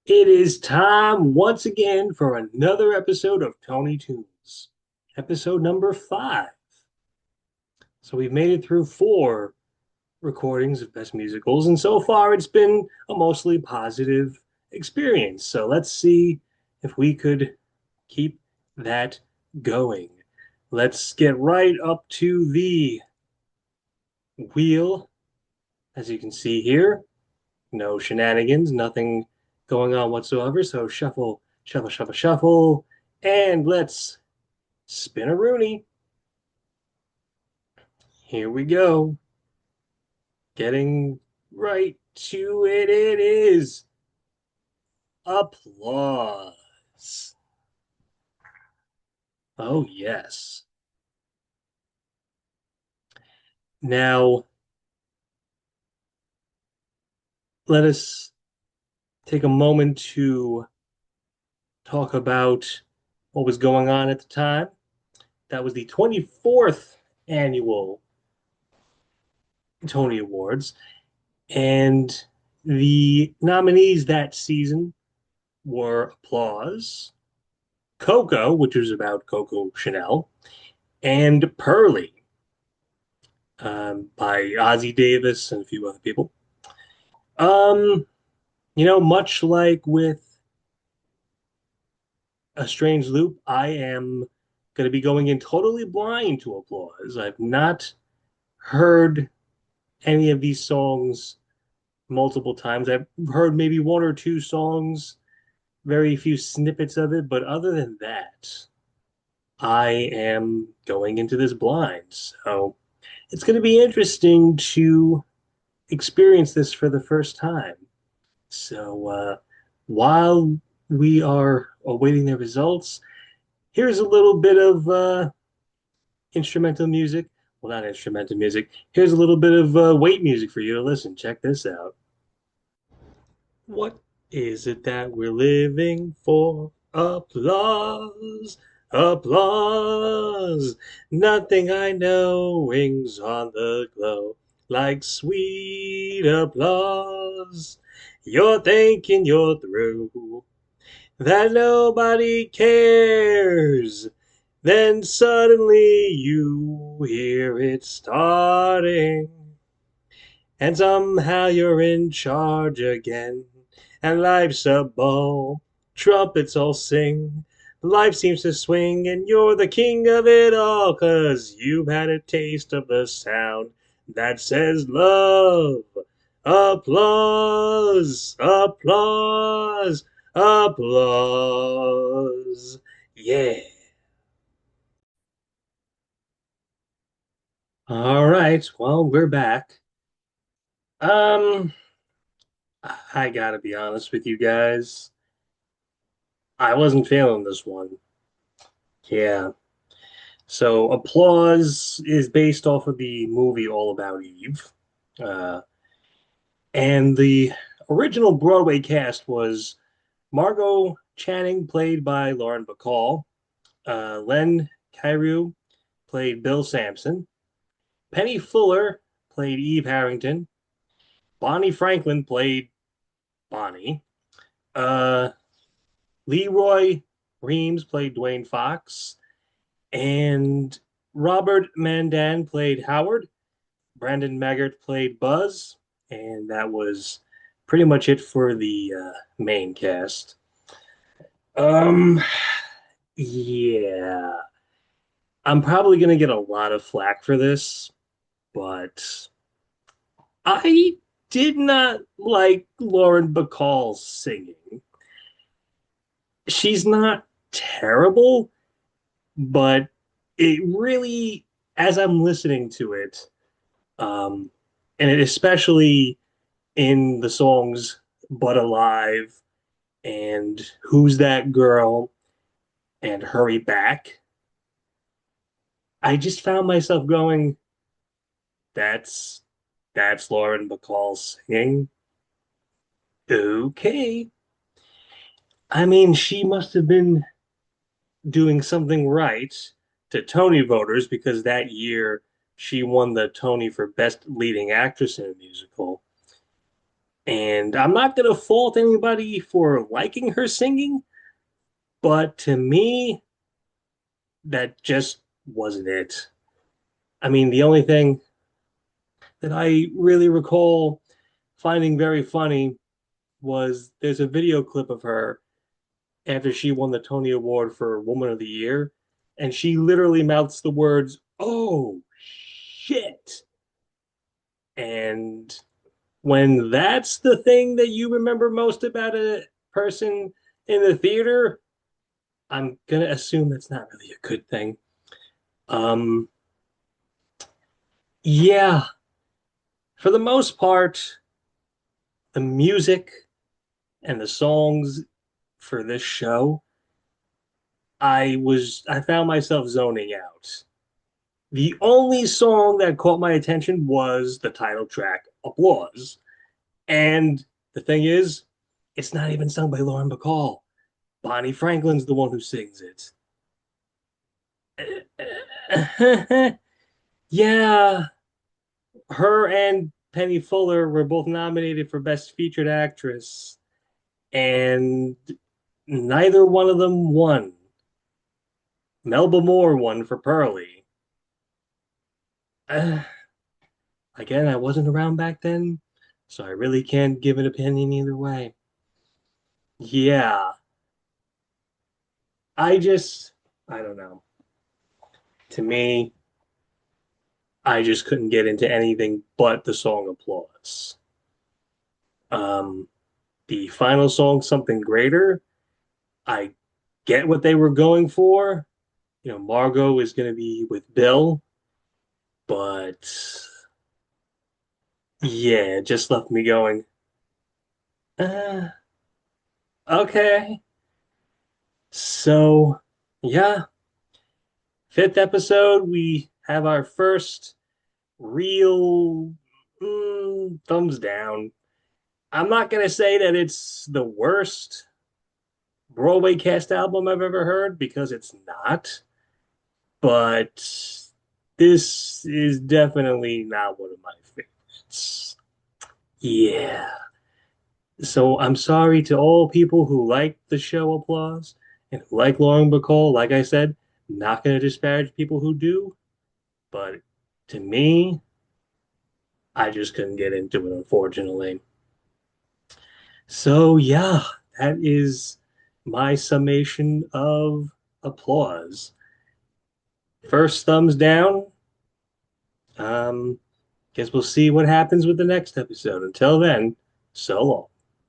It is time once again for another episode of Tony Tunes, episode number 5. So we've made it through 4 recordings of best musicals, and so far it's been a mostly positive experience. So let's see if we could keep that going. Let's get right up to the wheel, as you can see here. No shenanigans, nothing going on whatsoever. So shuffle, shuffle, shuffle, shuffle, and let's spin a Rooney. Here we go. Getting right to it. It is applause. Oh, yes. Now, let us take a moment to talk about what was going on at the time. That was the 24th annual Tony Awards. And the nominees that season were Applause, Coco, which was about Coco Chanel, and Pearly by Ozzie Davis and a few other people. Um, much like with A Strange Loop, I am going to be going in totally blind to Applause. I've not heard any of these songs multiple times. I've heard maybe one or two songs, very few snippets of it, but other than that, I am going into this blind. So it's going to be interesting to experience this for the first time. So while we are awaiting the results, here's a little bit of instrumental music. Well, not instrumental music. Here's a little bit of wait music for you to listen. Check this out. What is it that we're living for? Applause, applause. Nothing I know rings on the glow like sweet applause. You're thinking you're through, that nobody cares. Then suddenly you hear it starting. And somehow you're in charge again. And life's a ball, trumpets all sing. Life seems to swing, and you're the king of it all, 'cause you've had a taste of the sound that says love. Applause, applause, applause. Yeah. All right. Well, we're back. Um, I gotta be honest with you guys. I wasn't feeling this one. Yeah. So Applause is based off of the movie All About Eve. Uh, and the original Broadway cast was Margot Channing, played by Lauren Bacall. Len Cariou played Bill Sampson. Penny Fuller played Eve Harrington. Bonnie Franklin played Bonnie. Uh, Leroy Reams played Dwayne Fox. And Robert Mandan played Howard. Brandon Maggart played Buzz. And that was pretty much it for the main cast. Um, yeah. I'm probably going to get a lot of flack for this, but I did not like Lauren Bacall's singing. She's not terrible, but it really, as I'm listening to it, um, and it especially in the songs "But Alive" and "Who's That Girl" and "Hurry Back," I just found myself going, "That's Lauren Bacall singing." Okay, I mean, she must have been doing something right to Tony voters because that year she won the Tony for Best Leading Actress in a Musical. And I'm not going to fault anybody for liking her singing, but to me, that just wasn't it. I mean, the only thing that I really recall finding very funny was there's a video clip of her after she won the Tony Award for Woman of the Year, and she literally mouths the words, "Oh shit." And when that's the thing that you remember most about a person in the theater, I'm gonna assume that's not really a good thing. Um, yeah, for the most part, the music and the songs for this show, I found myself zoning out. The only song that caught my attention was the title track, Applause. And the thing is, it's not even sung by Lauren Bacall. Bonnie Franklin's the one who sings it. Yeah, her and Penny Fuller were both nominated for Best Featured Actress, and neither one of them won. Melba Moore won for Pearlie. Uh, Again, I wasn't around back then, so I really can't give an opinion either way. Yeah, I don't know. To me, I just couldn't get into anything but the song Applause. Um, the final song, Something Greater, I get what they were going for. You know, Margot is going to be with Bill, but yeah, it just left me going, uh, okay. So, yeah, fifth episode, we have our first real thumbs down. I'm not going to say that it's the worst Broadway cast album I've ever heard because it's not, but this is definitely not one of my favorites. Yeah. So I'm sorry to all people who like the show Applause and who like Lauren Bacall. Like I said, not going to disparage people who do, but to me, I just couldn't get into it, unfortunately. So yeah, that is my summation of Applause. First thumbs down. Guess we'll see what happens with the next episode. Until then, so long.